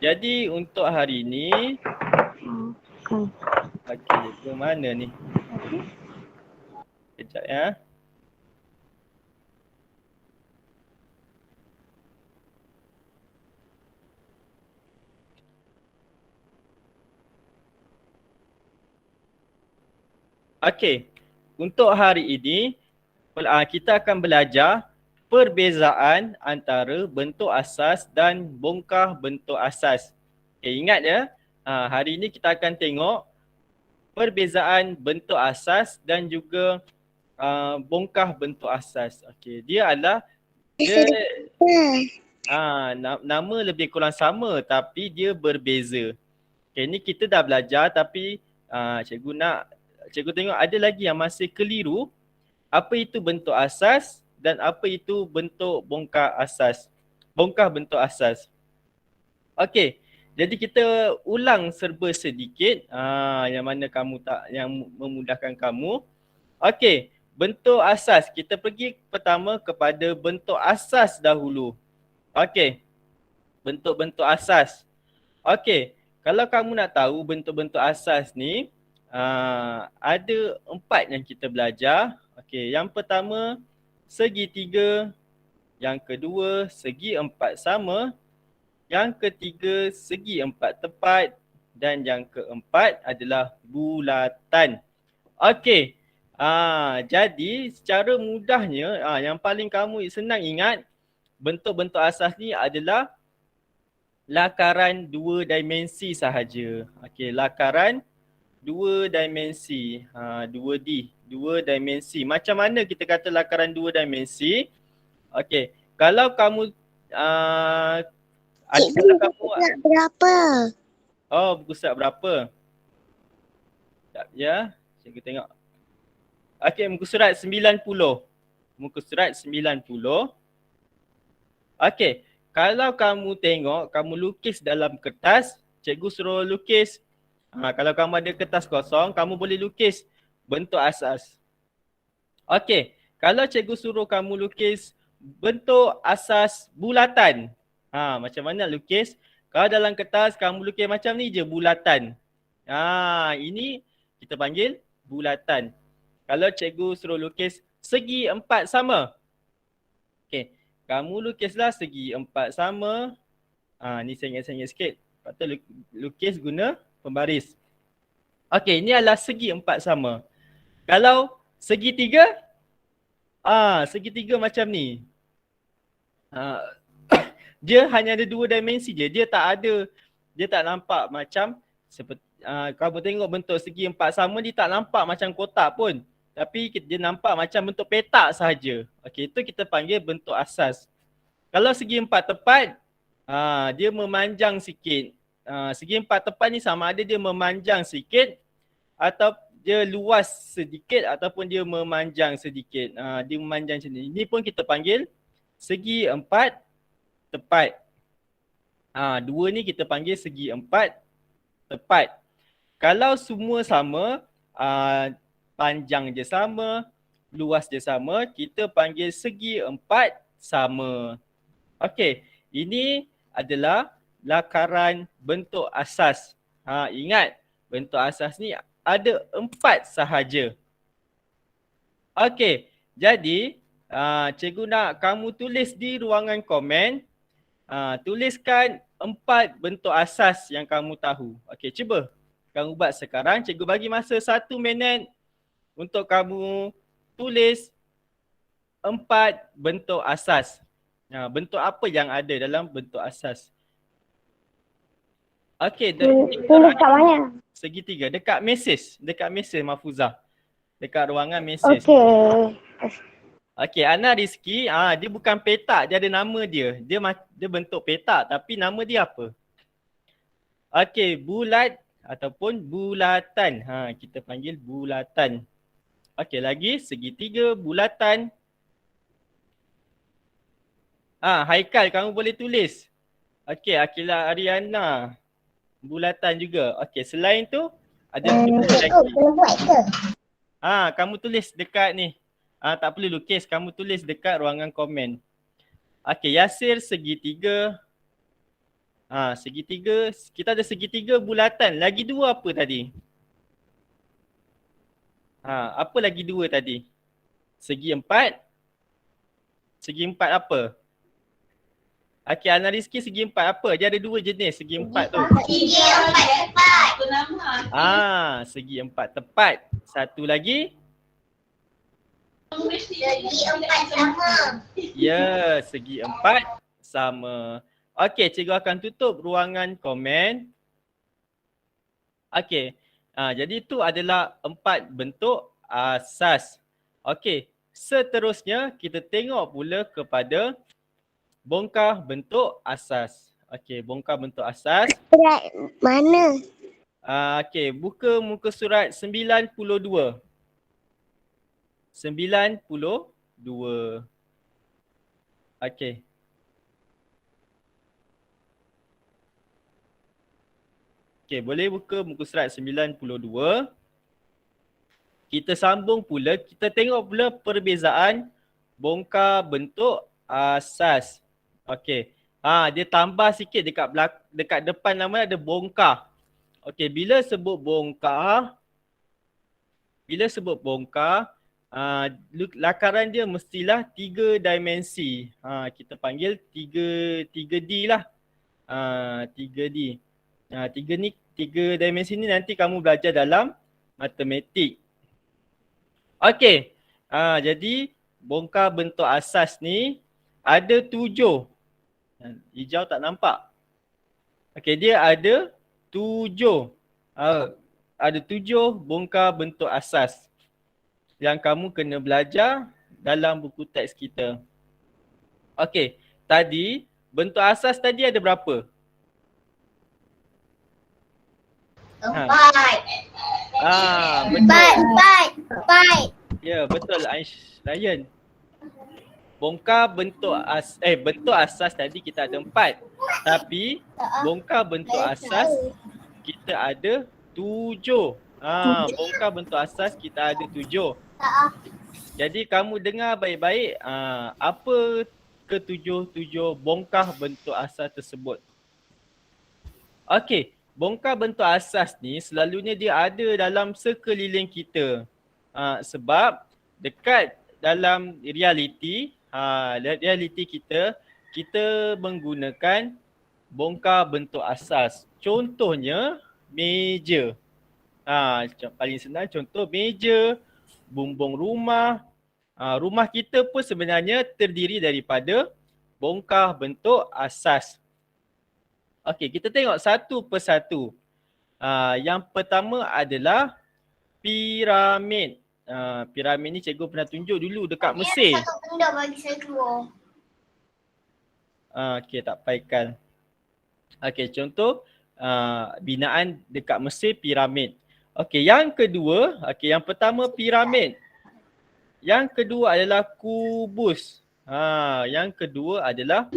Jadi untuk hari ni, okey, ke mana ni? Kejap ya. Okey, untuk hari ini kita akan belajar perbezaan antara bentuk asas dan bongkah bentuk asas. Okay, ingat ya, hari ini kita akan tengok perbezaan bentuk asas dan juga bongkah bentuk asas. Okey, dia adalah nama lebih kurang sama tapi dia berbeza. Okay, ni kita dah belajar tapi cikgu tengok ada lagi yang masih keliru. Apa itu bentuk asas dan apa itu bentuk bongkah asas. Bongkah bentuk asas. Okey, jadi kita ulang serba sedikit yang mana kamu yang memudahkan kamu. Okey, bentuk asas. Kita pergi pertama kepada bentuk asas dahulu. Okey, bentuk-bentuk asas. Okey, kalau kamu nak tahu bentuk-bentuk asas ni, ada 4 yang kita belajar. Okey, yang pertama segitiga, yang kedua segi empat sama, yang ketiga segi empat tepat dan yang keempat adalah bulatan. Okey, jadi secara mudahnya yang paling kamu senang ingat bentuk-bentuk asas ni adalah lakaran 2 dimensi sahaja. Okey, lakaran 2 dimensi. 2D, 2 dimensi. Macam mana kita kata lakaran 2 dimensi? Okey, kalau kamu Cikgu, buku surat berapa? Oh, buku surat berapa? Sekejap ya, cikgu tengok. Okey, muka surat 90. Muka surat 90. Okey, kalau kamu tengok, kamu lukis dalam kertas, cikgu suruh lukis. Kalau kamu ada kertas kosong, kamu boleh lukis bentuk asas. Okey, kalau cikgu suruh kamu lukis bentuk asas bulatan. Macam mana lukis? Kalau dalam kertas kamu lukis macam ni je, bulatan. Ini kita panggil bulatan. Kalau cikgu suruh lukis segi empat sama. Okey, kamu lukislah segi empat sama. Ni sengit-sengit sikit. Patut lukis guna pembaris. Okey, ini adalah segi empat sama. Kalau segitiga, segitiga macam ni. Dia hanya ada 2 dimensi je. Dia tak nampak macam seperti kamu tengok bentuk segi empat sama, dia tak nampak macam kotak pun. Tapi dia nampak macam bentuk petak sahaja. Okey, itu kita panggil bentuk asas. Kalau segi empat tepat, dia memanjang sikit. Segi empat tepat ni sama ada dia memanjang sikit atau dia luas sedikit ataupun dia memanjang sedikit. Dia memanjang macam ni. Ini pun kita panggil segi empat tepat. Dua ni kita panggil segi empat tepat. Kalau semua sama, panjang je sama, luas je sama, kita panggil segi empat sama. Okey, ini adalah lakaran bentuk asas. Ingat, bentuk asas ni ada 4 sahaja. Okey, jadi cikgu nak kamu tulis di ruangan komen. Tuliskan 4 bentuk asas yang kamu tahu. Okey, cuba kamu buat sekarang. Cikgu bagi masa 1 minit untuk kamu tulis 4 bentuk asas. Bentuk apa yang ada dalam bentuk asas? Okey, tulis kat mana? Segitiga, dekat mesej Mahfuzah. Dekat ruangan mesej. Okey. Okey, Ana Rizki, dia bukan petak, dia ada nama dia. Dia bentuk petak tapi nama dia apa? Okey, bulat ataupun bulatan. Kita panggil bulatan. Okey, lagi segitiga, bulatan. Haikal, kamu boleh tulis. Okey, Akilah Ariana. Bulatan juga. Okey, selain tu ada lagi. Kamu tulis dekat ni. Tak perlu lukis, kamu tulis dekat ruangan komen. Okey, Yasir segitiga. Segitiga, kita ada segitiga bulatan. Lagi dua apa tadi? Apa lagi dua tadi? Segi empat. Segi empat apa? Okey, Ana Rizki segi empat apa? Dia ada dua jenis segi empat tu. Segi empat tepat. Segi empat tepat. Satu lagi? Segi empat sama. Ya, segi empat sama. Okey, cikgu akan tutup ruangan komen. Okey. Jadi itu adalah 4 bentuk asas. Okey, seterusnya kita tengok pula kepada bongkar bentuk asas. Okey, bongkar bentuk asas. Surat mana? Okey, buka muka surat 92. 92. Okey. Okey, boleh buka muka surat 92. Kita sambung pula, kita tengok pula perbezaan bongkar bentuk asas. Okey. Dia tambah sikit dekat depan nama ada bongkar. Okey, bila sebut bongkar, lakaran dia mestilah 3 dimensi. Kita panggil 3D lah. 3D. 3 dimensi ni nanti kamu belajar dalam matematik. Okey. Jadi bongkar bentuk asas ni ada 7. Hijau tak nampak. Okey, dia ada 7. Ada 7 bongkar bentuk asas yang kamu kena belajar dalam buku teks kita. Okey, tadi bentuk asas tadi ada berapa? 4. Betul. 4. Ya, betul Ryan. Bongkar bentuk asas tadi kita ada 4. Tapi bongkar bentuk asas kita ada 7. Bongkar bentuk asas kita ada 7. Jadi kamu dengar baik-baik apa ke-7 bongkar bentuk asas tersebut. Okey, bongkar bentuk asas ni selalunya dia ada dalam sekeliling kita. Sebab dekat dalam realiti kita menggunakan bongkar bentuk asas. Contohnya meja. Paling senang contoh meja, bumbung rumah. Rumah kita pun sebenarnya terdiri daripada bongkar bentuk asas. Okey, kita tengok satu persatu. Yang pertama adalah piramid. Piramid ni cikgu pernah tunjuk dulu dekat Mesir. Satu benda bagi saya keluar. Okey, tak payahkan. Okey, contoh binaan dekat Mesir piramid. Okey, yang kedua, yang pertama piramid. Yang kedua adalah kubus. Yang kedua adalah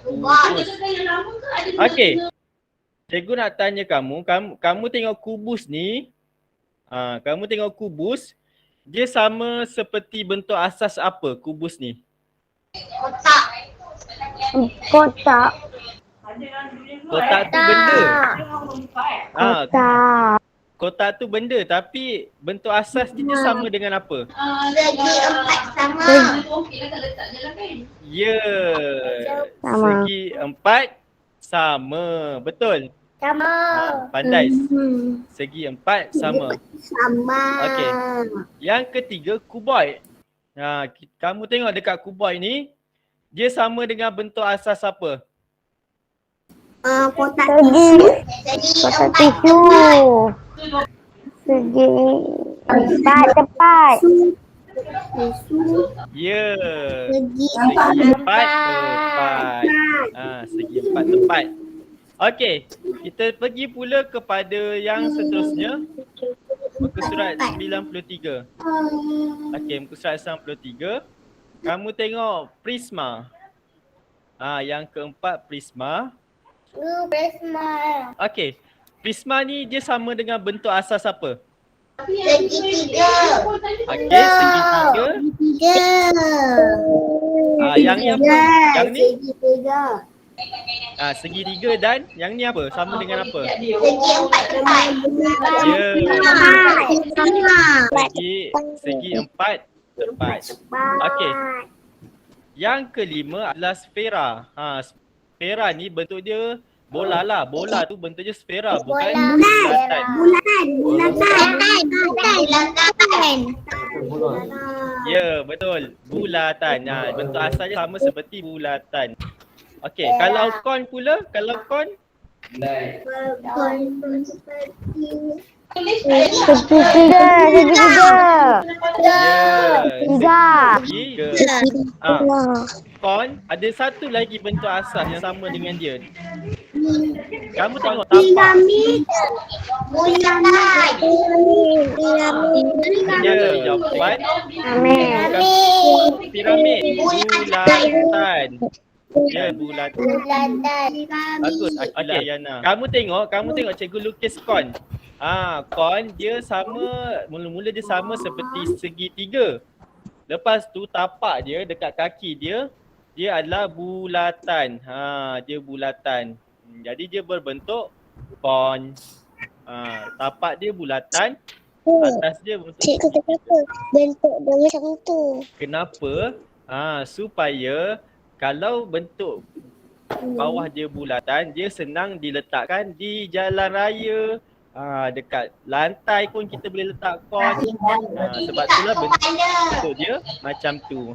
kubus. Okey. Cikgu nak tanya kamu tengok kubus ni, kamu tengok kubus, dia sama seperti bentuk asas apa kubus ni? Kotak. Kotak. Kotak tu benda. Kotak. Kotak tu benda tapi bentuk asas dia sama dengan apa? Segi empat sama. Ya. Sama. Segi 4 sama. Betul. Sama. Pandai. Segi 4 sama. Sama. Okey. Yang ketiga kuboid. Kamu tengok dekat kuboid ni, dia sama dengan bentuk asas apa? Kotak tisu. Kotak tisu. Segi empat tepat. Ya. Segi Segi 4 tepat. Segi 4 tepat. Okey, kita pergi pula kepada yang seterusnya. Muka surat 93. Okey, muka surat 93. Kamu tengok prisma. Yang keempat prisma. Prisma. Okey, prisma ni dia sama dengan bentuk asas apa? Segitiga. Okey, segitiga. Tiga. Yang ni apa? Yang ni? Segitiga. Segitiga dan yang ni apa? Sama dengan apa? Segi empat tepat. Ya. Sama. Segi empat tepat. Okey. Yang kelima adalah sfera. Sfera ni bentuk dia bola lah. Bola tu bentuk dia sfera, bukan bulatan. Ya, betul. Bulatan. Bentuk asalnya sama seperti bulatan. Okey, kalau kon pula, kalau kon Segitiga. Tiga. Kon ada satu lagi bentuk asas yang sama dengan dia. Kamu tengok tapak. Ya, jawapan piramid. Bulatan. Ya, bulatan. Bagus. Okey, Yana. Kamu tengok cikgu lukis kon. Kon dia sama, mula-mula dia sama seperti segitiga. Lepas tu tapak dia dekat kaki dia adalah bulatan. Dia bulatan. Jadi dia berbentuk kon. Tapak dia bulatan, atas dia bentuk Kenapa bentuk dia macam tu? Kenapa? Supaya kalau bentuk bawah dia bulatan, dia senang diletakkan di jalan raya. Dekat lantai pun kita boleh letak kon. Sebab itulah bentuk dia macam tu.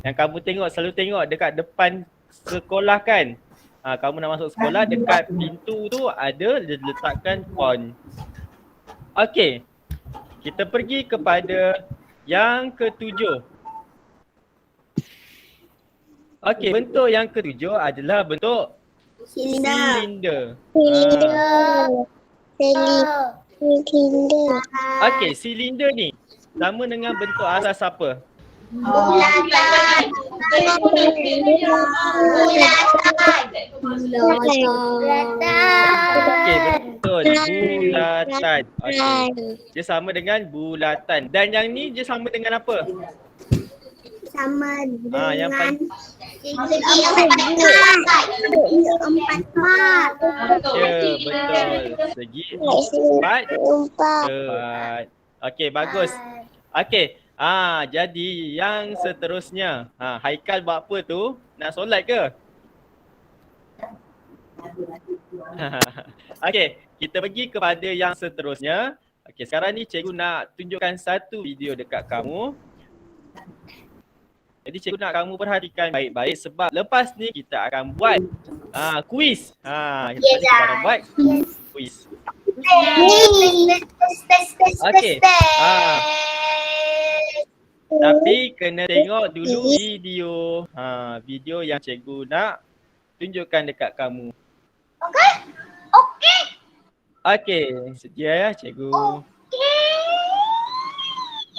Yang kamu tengok, selalu tengok dekat depan sekolah kan. Kamu nak masuk sekolah, dekat pintu tu ada letakkan kon. Okey. Kita pergi kepada yang ketujuh. Okey, bentuk yang ketujuh adalah bentuk silinder. Okey, silinder ni sama dengan bentuk asas apa? Okey, betul. Bulatan. Okey. Dia sama dengan bulatan. Dan yang ni dia sama dengan apa? Sama dengan yang paling segi empat tepat. ya, betul. Segi empat tepat. Okey, bagus. Okey. Jadi yang seterusnya. Haikal buat apa tu? Nak solat ke? Okey, kita pergi kepada yang seterusnya. Okey, sekarang ni cikgu nak tunjukkan satu video dekat kamu. Jadi cikgu nak kamu perhatikan baik-baik sebab lepas ni kita akan buat kuis. Kita akan buat kuis. Okey. Tapi kena tengok dulu video. Video yang cikgu nak tunjukkan dekat kamu. Okey, sedia ya cikgu.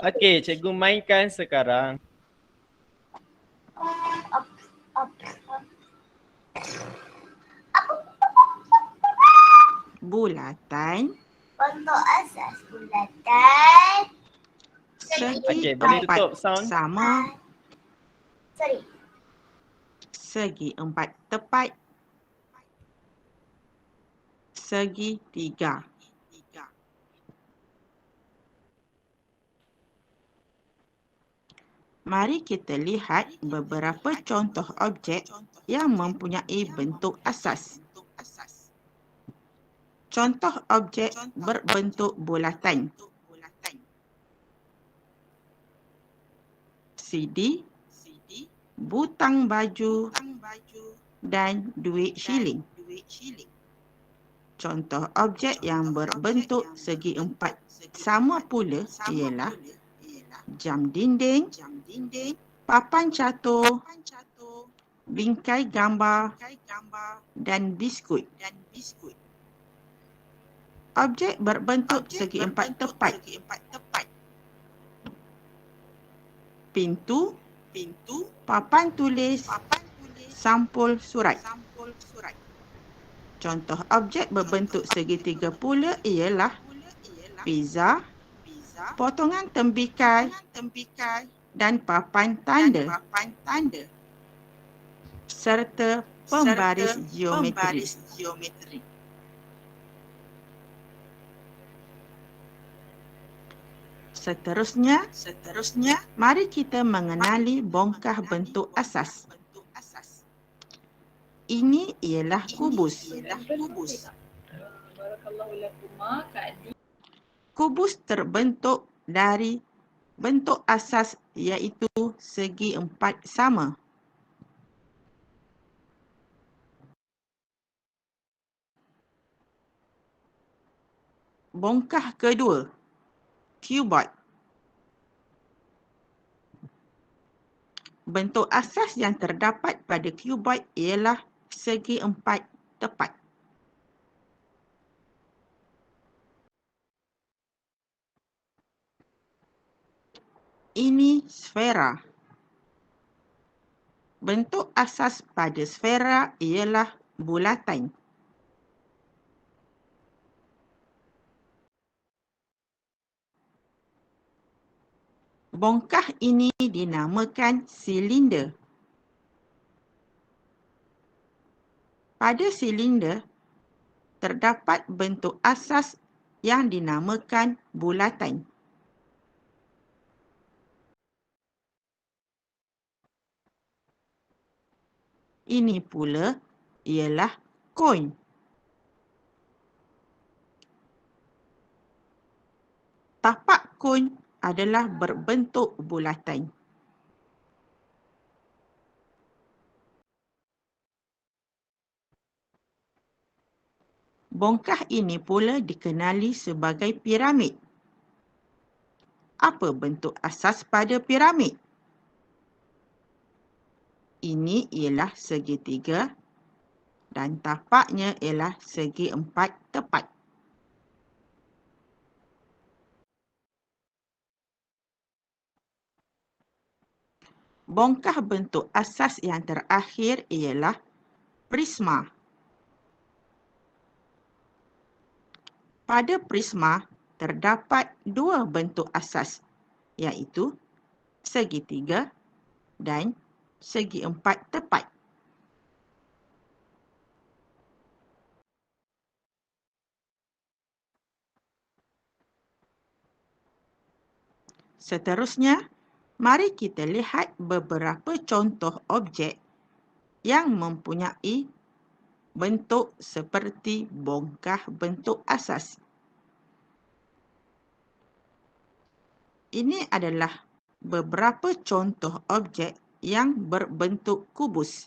Okey, cikgu mainkan sekarang. Bulatan. Bentuk asas bulatan. Okey, boleh tutup sound. Sama. Sorry. Segi empat tepat. Segitiga. Mari kita lihat beberapa contoh objek yang mempunyai bentuk asas. Contoh objek berbentuk bulatan. CD, butang baju dan duit shilling. Contoh objek yang berbentuk segi empat sama pula ialah jam dinding, papan catur, bingkai gambar dan biskut. Objek berbentuk segi empat tepat. Pintu, papan tulis, sampul surat. Contoh objek berbentuk segitiga pula ialah pizza, potongan tembikai dan papan tanda serta pembaris geometri. Seterusnya, mari kita mengenali bongkah bentuk asas. Ini ialah kubus. Kubus terbentuk dari bentuk asas iaitu segi empat sama. Bongkah kedua, cuboid. Bentuk asas yang terdapat pada cuboid ialah segi empat tepat. Ini sfera. Bentuk asas pada sfera ialah bulatan. Bongkah ini dinamakan silinder. Pada silinder, terdapat bentuk asas yang dinamakan bulatan. Ini pula ialah koin. Tapak koin adalah berbentuk bulatan. Bongkah ini pula dikenali sebagai piramid. Apa bentuk asas pada piramid? Ini ialah segitiga dan tapaknya ialah segi empat tepat. Bongkah bentuk asas yang terakhir ialah prisma. Pada prisma, terdapat dua bentuk asas, iaitu segitiga dan segi empat tepat. Seterusnya, mari kita lihat beberapa contoh objek yang mempunyai bentuk seperti bongkah bentuk asas. Ini adalah beberapa contoh objek yang berbentuk kubus.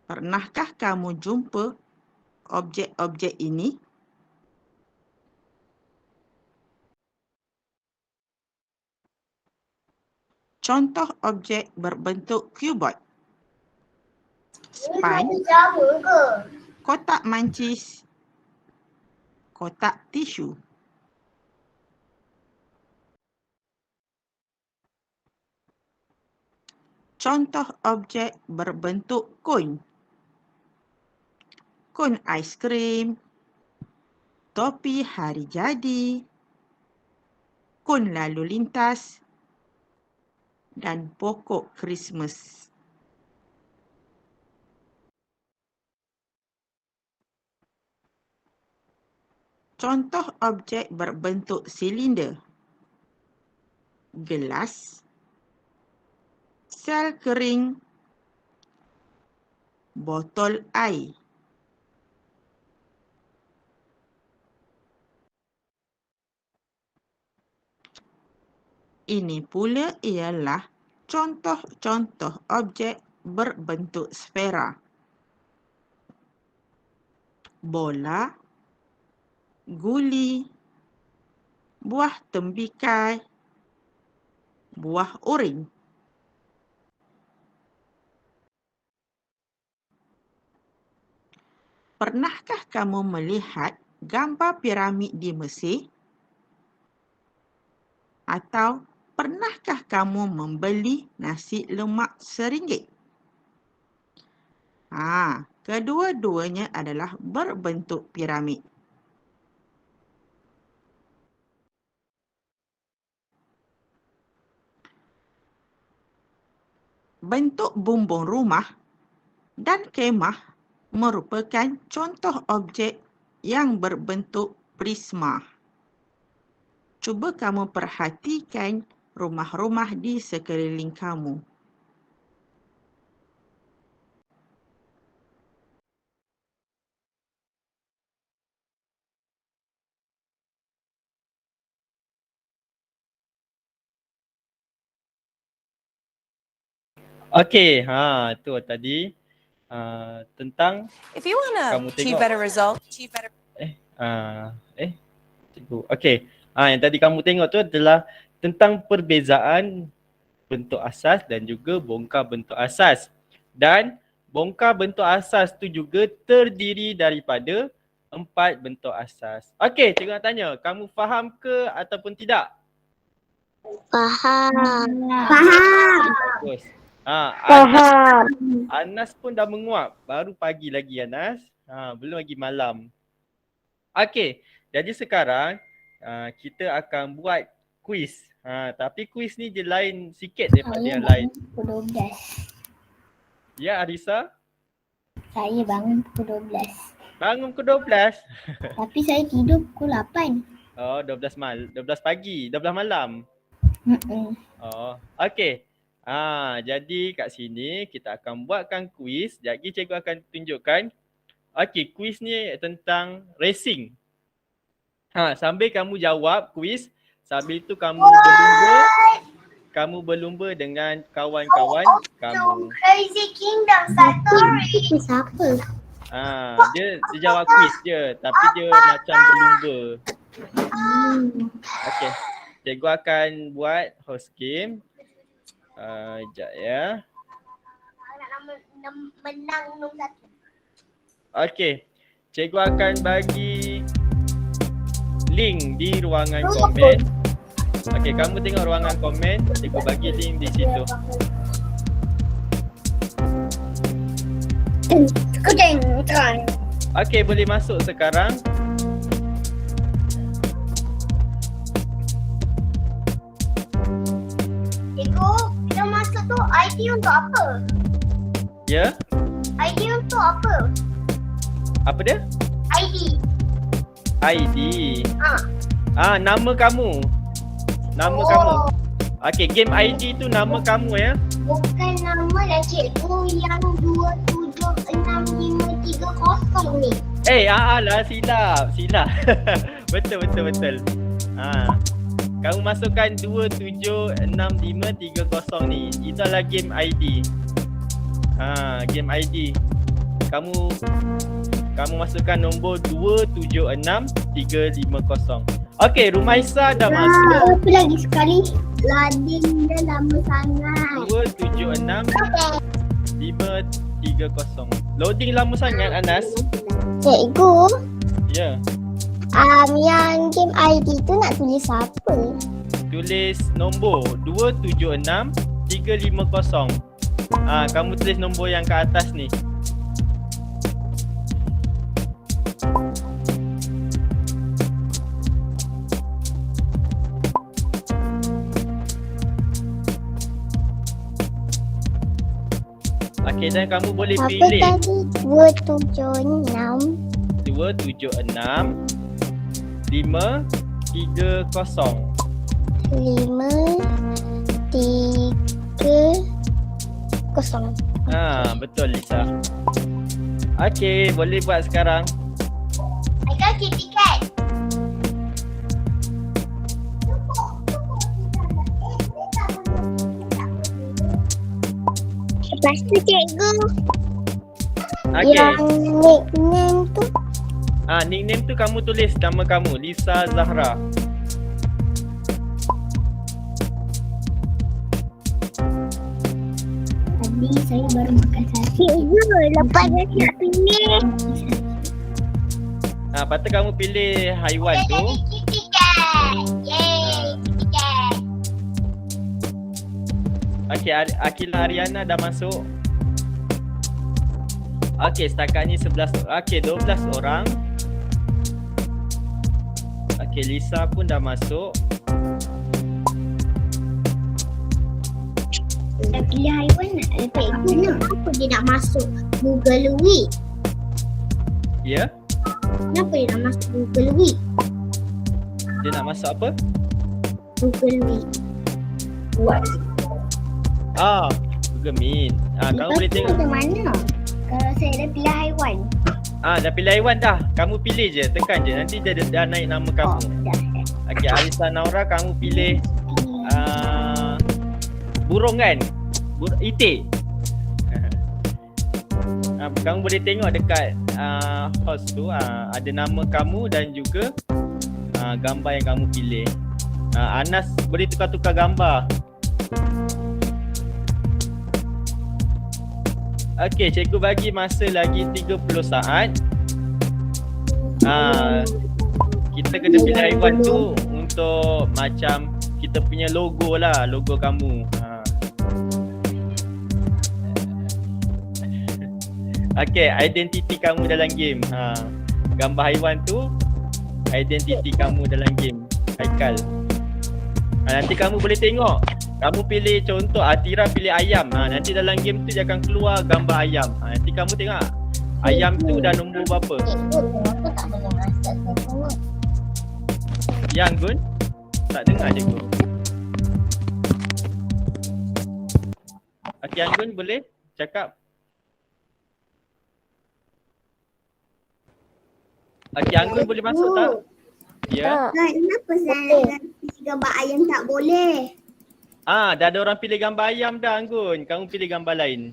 Pernahkah kamu jumpa objek-objek ini? Contoh objek berbentuk cuboid. Spine, kotak mancis, kotak tisu. Contoh objek berbentuk koin. Koin aiskrim, topi hari jadi, koin lalu lintas, dan pokok Krismas. Contoh objek berbentuk silinder. Gelas, sel kering, botol air. Ini pula ialah contoh-contoh objek berbentuk sfera. Bola, guli, buah tembikai, buah urin. Pernahkah kamu melihat gambar piramid di Mesir? Atau pernahkah kamu membeli nasi lemak RM1? Kedua-duanya adalah berbentuk piramid. bentuk bumbung rumah dan kemah merupakan contoh objek yang berbentuk prisma. Cuba kamu perhatikan rumah-rumah di sekeliling kamu. Okey, tu tadi tentang If you want Kamu to achieve tengok. better results, cikgu. Okey. Yang tadi kamu tengok tu adalah tentang perbezaan bentuk asas dan juga bongkar bentuk asas. Dan bongkar bentuk asas tu juga terdiri daripada 4 bentuk asas. Okey, cikgu nak tanya, kamu faham ke ataupun tidak? Faham. Bagus. Anas, Anas pun dah menguap. Baru pagi lagi Anas. Belum lagi malam. Okey, jadi sekarang kita akan buat kuis. Tapi kuis ni dia lain sikit daripada yang lain. Pukul 12. Ya Arisa? Saya bangun pukul 12. Bangun pukul 12. Tapi saya tidur pukul 8. Oh, 12 pagi, 12 malam. Oh, okey. Jadi kat sini kita akan buatkan kuis. Jadi cikgu akan tunjukkan. Okey, kuis ni tentang racing. Sambil kamu jawab kuis, sambil itu kamu berlumba dengan kawan-kawan kamu. Crazy Kingdom Satori. Itu siapa? Dia jawab kuis je, tapi dia macam berlumba. Okey. Cikgu akan buat host game. Sekejap ya. Nak menang nombor 1. Okey. Cikgu akan bagi link di ruangan komen. Okey, kamu tengok ruangan komen. Cikgu bagi link di situ. Okey, boleh masuk sekarang. Cikgu, kita masuk tu ID untuk apa? Ya? ID untuk apa? Apa dia? ID. ID. Nama kamu. Nama kamu. Okey, game ID tu nama kamu ya. Bukan nama lah cikgu yang 2766530 ni. Lah silap. Betul. Kamu masukkan 2766530 ni. Itu adalah game ID. Game ID. Kamu masukkan nombor 2766530. Okey, Rumaisa dah masuk. Apa lagi sekali? Lading dah lama sangat. 2766530. Loading lama sangat Anas. Cikgu, Ya. yang game ID tu nak tulis apa? Tulis nombor 2766530. Kamu tulis nombor yang ke atas ni. Okey, dan kamu boleh Apa pilih tadi? 276 530. 530. Betul Lisa. Okey, boleh buat sekarang. I got kitty cat. Lepas tu cikgu, Okey. yang nickname tu Nickname tu kamu tulis nama kamu, Lisa Zahra. tadi saya baru makan sate. Cikgu, lepas saya nak pilih. Lepas tu kamu pilih haiwan tu. Jadi kitty cat. Yay, kitty cat. Okey, Akila Ariana dah masuk. Okey, setakat ni 12 orang. Okey, Lisa pun dah masuk. Dah pilih haiwan nak cikgu nak apa dia nak masuk Google Week? Ya? Kenapa dia nak masuk Google Week? Dia nak masuk apa? Google Week. Buat. Google Meet. Kamu boleh tengok. Macam mana? Kalau saya dah pilih haiwan. Dah pilih haiwan dah. Kamu pilih je, tekan je. Nanti dia dah naik nama kamu. Dah. Okey, Alisa Naura, kamu pilih burung kan? Itik. Kamu boleh tengok dekat host tu ada nama kamu dan juga gambar yang kamu pilih. Anas boleh tukar-tukar gambar. Okey, cikgu bagi masa lagi 30 saat. Kita kena pilih haiwan tu untuk macam kita punya logo lah, logo kamu. Okey, identiti kamu dalam game. Gambar haiwan tu identiti kamu dalam game. Haikal. Nanti kamu boleh tengok. Kamu pilih contoh Atira pilih ayam. Nanti dalam game tu dia akan keluar gambar ayam. Nanti kamu tengok ayam tu dah nombor berapa. Cikgu, kenapa tak boleh masuk saya tengok? Yang Gun? Tak dengar cikgu. Okey, Anggun boleh cakap? Okey, Anggun boleh masuk tak? Ya. Kenapa saya pilih gambar ayam tak boleh? Dah ada orang pilih gambar ayam dah, Anggun. Kamu pilih gambar lain.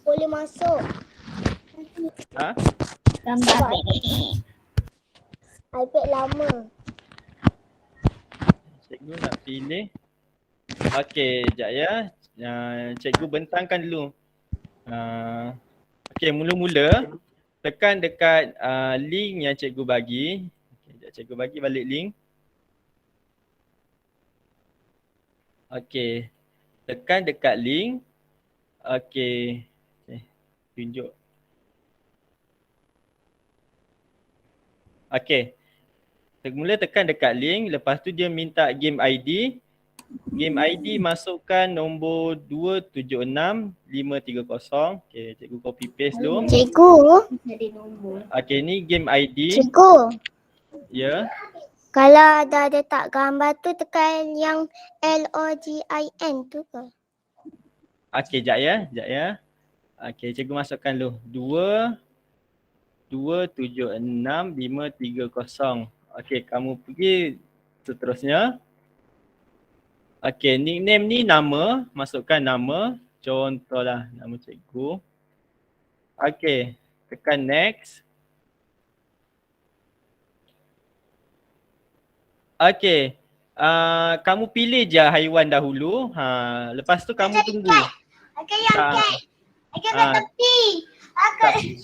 Boleh masuk. Gambar iPad lama. Cikgu nak pilih. Okey, sekejap ya. Cikgu bentangkan dulu. Okey, mula-mula tekan dekat link yang cikgu bagi. Okey, sekejap cikgu bagi balik link. Okey, tekan dekat link. Okey, tunjuk. Okey, mula tekan dekat link. Lepas tu dia minta game ID. Game ID masukkan nombor 276530. Okey, cikgu copy paste dulu. Cikgu. Okey, ni game ID. Cikgu. Ya. Kalau ada tak gambar tu tekan yang LOGIN tu ke? Okey, sekejap ya. Okey, cikgu masukkan dulu. 276530. Okey, kamu pergi seterusnya. Okey, nickname ni nama, masukkan nama. Contohlah nama cikgu. Okey, tekan next. Okey, kamu pilih je haiwan dahulu. Lepas tu kamu tunggu. Akan kat tepi.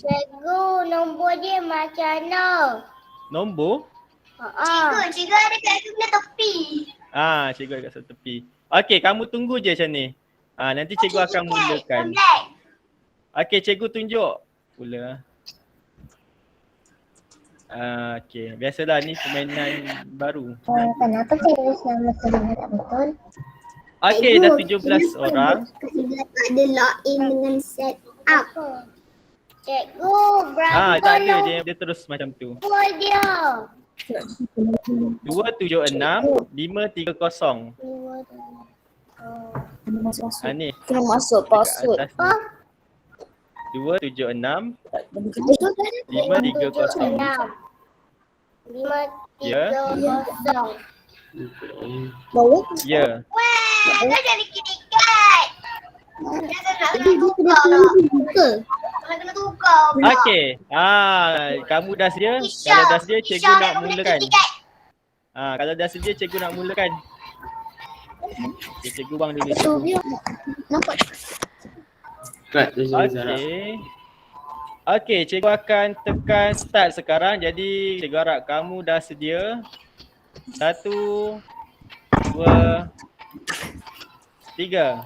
Cikgu, nombor dia macam mana? Nombor? Cikgu ada kat tepi. Cikgu ada kat tepi. Okey, kamu tunggu je macam ni. Nanti cikgu akan mulakan. Okey, cikgu tunjuk pula. Okey, biasalah ni permainan baru. Kenapa saya nama sebenarnya tak betul? Okey, dah 17 orang. Ada login dengan set up. Cikgu, berapa Tak ada, dia terus macam tu. nombor dia? 276530. Ni. kena masuk password. 276 530. 530. Ya. Bawa Ya. Kau jadi kirikat. Kena tukar. Okey. Kamu dah sedia? Kalau dah sedia, cikgu nak mulakan. Kalau dah sedia, cikgu nak mulakan. Okay, cikgu bang dulu. Nampak? Okey, cikgu akan tekan start sekarang. Jadi cikgu harap kamu dah sedia. 1, 2, 3.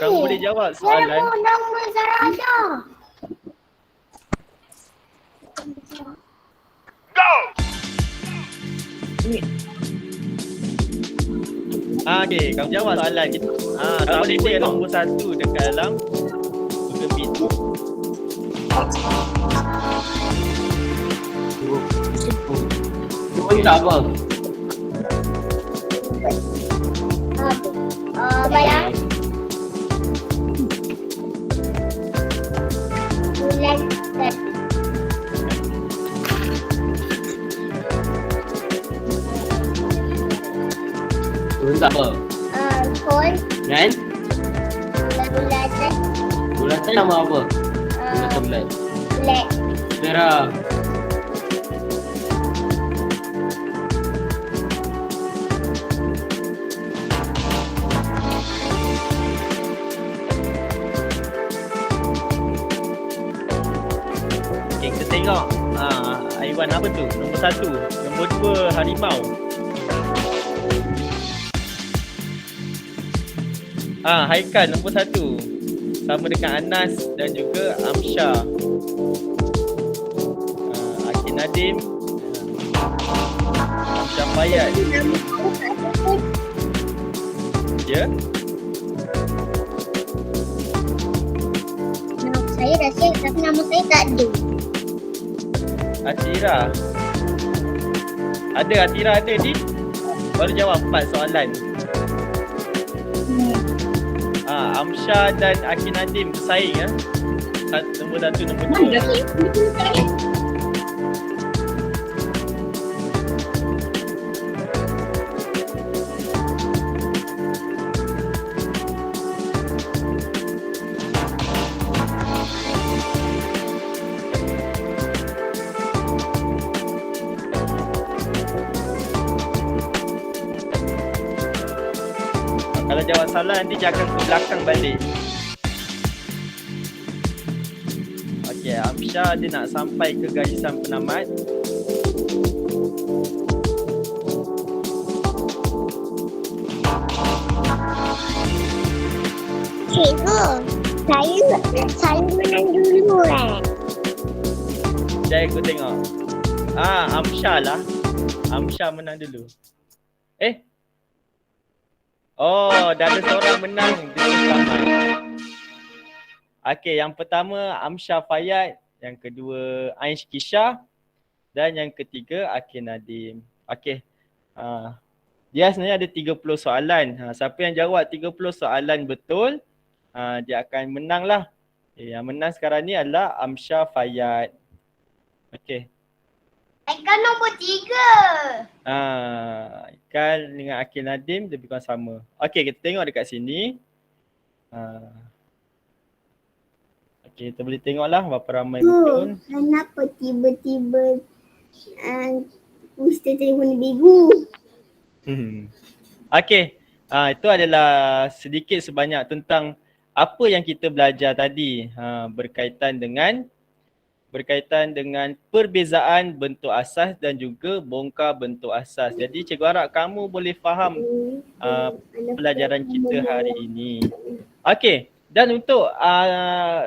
Kamu boleh jawab soalan. Nama Zarada. Okey, kamu jawab soalan kita. Siapa yang nombor 1 dekat dalam Google Meet? Tak apa. Bayang. Bulan Tak apa. Phone. Kan? Bulan. Bulan saya nama apa? Bulan. Black. Merah. Okey, kita tengok haiwan apa tu? Nombor 1. Nombor 2 harimau. Haikal nombor 1. Sama dengan Anas dan juga Amsyah. Akil Nadim. Amsyah Fayad. Ya? Nama saya dah share tapi nama saya tak ada. Atira. Ada Atira ada ni. Baru jawab 4 soalan. Amsyah dan Akil Nadim bersaing ya. Nombor 1, nombor 2. Kalau jawab salah nanti dia akan ke belakang balik. Okey, Amsyah dia nak sampai ke garisan penamat. Cikgu, saya menang dulu Sekejap aku tengok. Amsyah lah. Amsyah menang dulu. Oh, dah ada seorang menang di tamat. Okey, yang pertama Amsyah Fayad, yang kedua Aish Kisha dan yang ketiga Akil Nadim. Okey. Dia sebenarnya ada 30 soalan. Siapa yang jawab 30 soalan betul, dia akan menang lah. Yang menang sekarang ni adalah Amsyah Fayad. Okey. Aikal nombor 3. Aikal dengan Akil Nadim lebih kurang sama. Okey, kita tengok dekat sini. Okey, kita boleh tengoklah berapa ramai betul. Kenapa tiba-tiba Ustaz telefon bigu? Okey, itu adalah sedikit sebanyak tentang apa yang kita belajar tadi berkaitan dengan perbezaan bentuk asas dan juga bongkar bentuk asas. Jadi cikgu harap kamu boleh faham pelajaran kita hari ini. Okey, dan untuk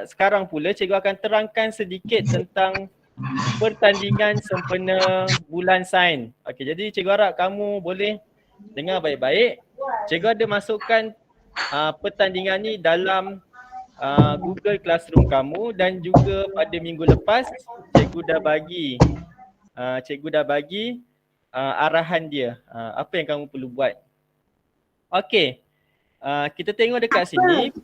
sekarang pula cikgu akan terangkan sedikit tentang pertandingan sempena bulan sains. Okey, jadi cikgu harap kamu boleh dengar baik-baik. Cikgu ada masukkan pertandingan ni dalam Google Classroom kamu dan juga pada minggu lepas cikgu dah bagi arahan dia, apa yang kamu perlu buat. Okey, kita tengok dekat sini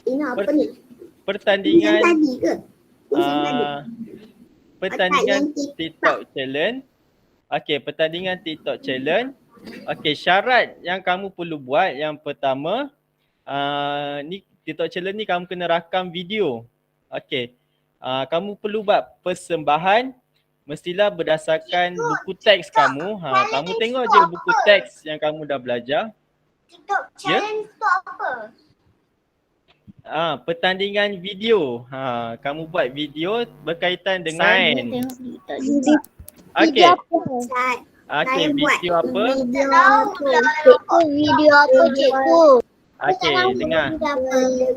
Ini apa ni? pertandingan tadi ke? pertandingan TikTok Challenge. Okey, pertandingan TikTok Challenge. Okey, syarat yang kamu perlu buat yang pertama, ni TikTok Challenge ni kamu kena rakam video. Okey. Kamu perlu buat persembahan mestilah berdasarkan buku teks kamu. Kamu tengok je buku teks yang kamu dah belajar. TikTok challenge tu apa? Pertandingan video. Kamu buat video berkaitan dengan sains. Okey. Okey, video apa? Video apa cikgu? Okey, dengar.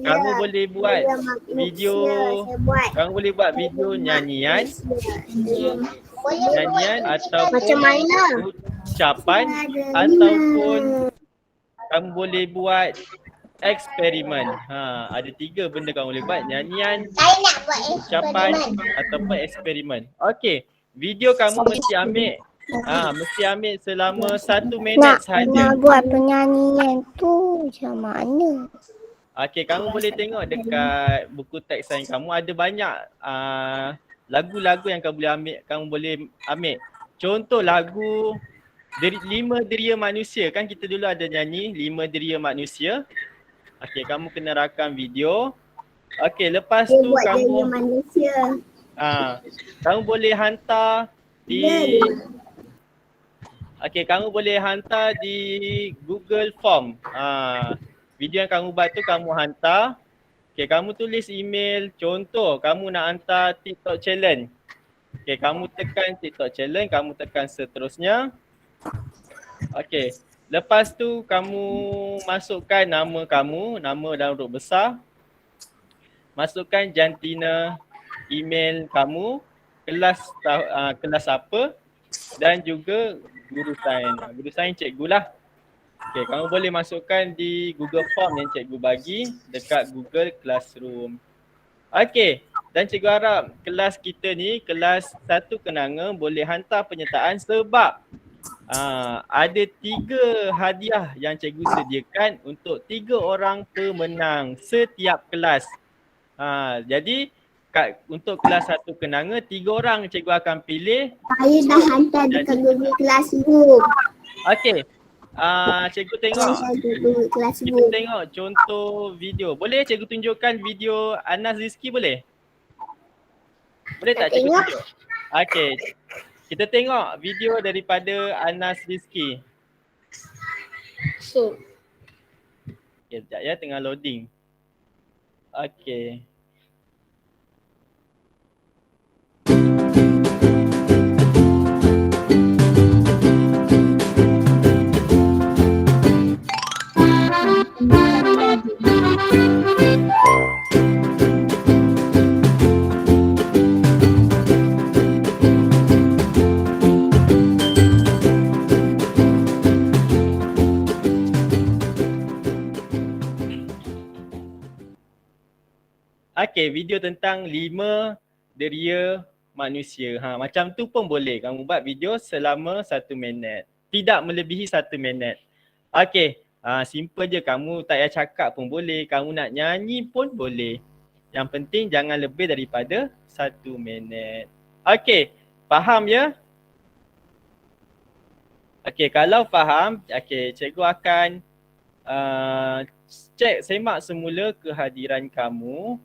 Kamu boleh buat video, nyanyian ataupun Macam mana? ucapan ataupun kamu boleh buat eksperimen. Ada 3 benda kamu boleh buat. Nyanyian, Saya nak buat ucapan ataupun eksperimen. Okey, video kamu mesti ambil selama 1 minit Nak sahaja. buat penyanyian tu macam mana? Okey, kamu boleh tengok dekat buku teks sains kamu ada banyak lagu-lagu yang kamu boleh ambil. Contoh lagu 5 Deria Manusia. Kan kita dulu ada nyanyi 5 Deria Manusia. Okey, kamu kena rakam video. Okey, lepas tu kamu manusia. kamu boleh hantar di kamu boleh hantar di Google Form. Video yang kamu buat tu kamu hantar. Okey, kamu tulis email. Contoh, kamu nak hantar TikTok challenge. Okey, kamu tekan TikTok challenge, kamu tekan seterusnya. Okey, lepas tu kamu masukkan nama kamu, nama dalam huruf besar. Masukkan jantina email kamu, kelas apa dan juga guru sains. Guru sains cikgu lah. Okey, kamu boleh masukkan di Google Form yang cikgu bagi dekat Google Classroom. Okey, dan cikgu harap kelas kita ni, kelas 1 Kenanga boleh hantar penyertaan sebab ada 3 hadiah yang cikgu sediakan untuk 3 orang pemenang setiap kelas. Jadi untuk kelas 1 Kenanga 3 orang cikgu akan pilih. Saya dah hantar dekat Google Classroom. Okey. Cikgu tengok. Kita tengok contoh video. Boleh cikgu tunjukkan video Anas Rizki boleh? Boleh tak cikgu tunjuk? Okey. Kita tengok video daripada Anas Rizki. So, Okay, sekejap ya, tengah loading. Okey. Okey, video tentang 5 deria manusia. Macam tu pun boleh kamu buat video selama 1 minit. Tidak melebihi 1 minit. Okey, simple je, kamu tak payah cakap pun boleh, kamu nak nyanyi pun boleh. Yang penting jangan lebih daripada 1 minit. Okey, faham ya? Okey, kalau faham, okey, cikgu akan cek semak semula kehadiran kamu.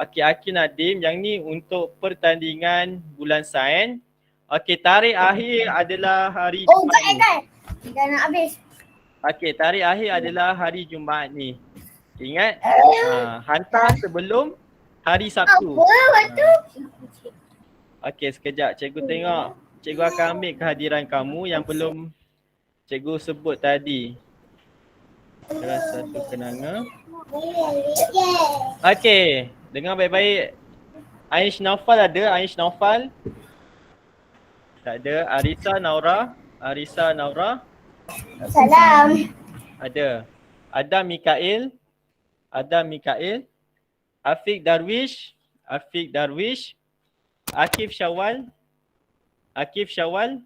Okey, Aki Nadim, yang ni untuk pertandingan bulan sains. Okey, tarikh akhir adalah hari Jumaat ni. dah nak habis. Okey, tarikh akhir adalah hari Jumaat ni. Ingat, hantar sebelum hari Sabtu. Okey, sekejap cikgu tengok. Cikgu akan ambil kehadiran kamu yang belum cikgu sebut tadi. Kelas 1 Kenanga. Okey, dengar baik-baik. Aish Naufal ada? Aish Naufal? Tak ada. Arisa Naura? Arisa Naura? Salam. Ada. Adam Mikail? Adam Mikail? Afiq Darwish? Afiq Darwish? Akif Syawal? Akif Syawal?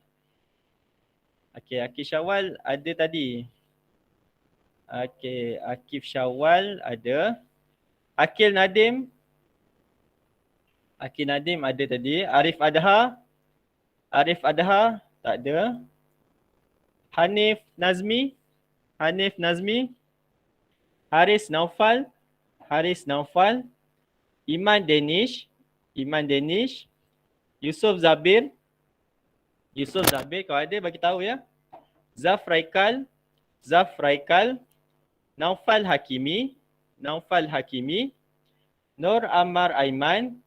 Okey, Akif Syawal ada tadi. Okey, Akif Syawal ada. Akil Nadim. Akil Nadim ada tadi. Arif Adha. Arif Adha tak ada. Hanif Nazmi. Hanif Nazmi. Haris Naufal. Haris Naufal. Iman Danish. Iman Danish. Yusuf Zabir. Yusuf Zabir, kalau ada bagi tahu ya. Zaf Raikal. Zaf Raikal. Naufal Hakimi. Naufal Hakimi. Nur Ammar Aiman.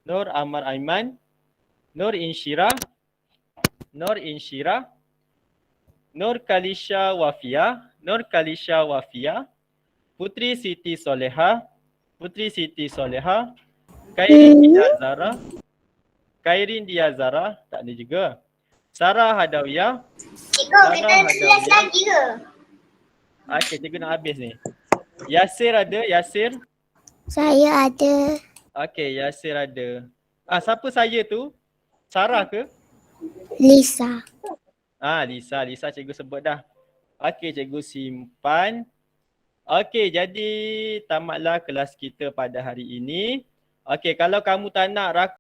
Nur Ammar Aiman. Nur Inshira. Nur Inshira. Nur Kalisha Wafia. Nur Kalisha Wafia. Putri Siti Soleha. Putri Siti Soleha. Kairin Dia Zara. Kairin Dia Zara. Tak ada juga. Sarah Hadawiyah. Cikgu, kita kelas lagi ke? Okey, cikgu nak habis ni. Yasir ada? Yasir? Saya ada. Okey, Yasir ada. Siapa saya tu? Sarah ke? Lisa. Lisa. Lisa cikgu sebut dah. Okey, cikgu simpan. Okey, jadi tamatlah kelas kita pada hari ini. Okey, kalau kamu tak nak